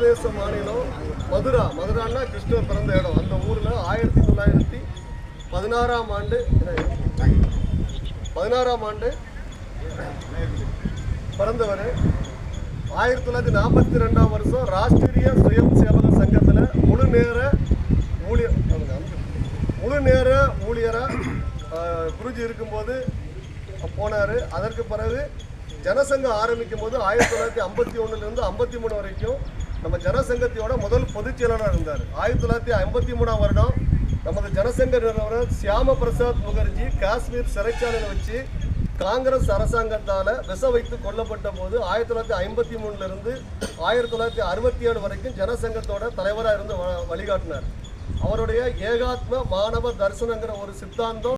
பிரதேச மாநிலம் மதுரான்னா கிருஷ்ணர் பிறந்த இடம். அந்த ஊரில் 1916ஆம் ஆண்டு பிறந்தவர். 1942ஆம் வருஷம் ராஷ்டிரிய சுயம் சேவக சங்கத்தில் முழு நேர ஊழியராக குருஜி இருக்கும்போது போனார். அதற்கு பிறகு ஜனசங்கம் ஆரம்பிக்கும் போது 1951லேருந்து 53 வரைக்கும் நம்ம ஜனசங்கத்தையோட முதல் பொதுச் செயலாளராக இருந்தார். 1953ஆம் வருடம் நமது ஜனசங்க நிறுவனர் சியாம பிரசாத் முகர்ஜி காஷ்மீர் சிறைச்சாலையில் வச்சு காங்கிரஸ் அரசாங்கத்தால் விஷ வைத்து கொல்லப்பட்ட போது 1953லேருந்து 1967 வரைக்கும் ஜனசங்கத்தோட தலைவராக இருந்து வழிகாட்டினார். அவருடைய ஏகாத்ம மாணவ தர்சனங்கிற ஒரு சித்தாந்தம்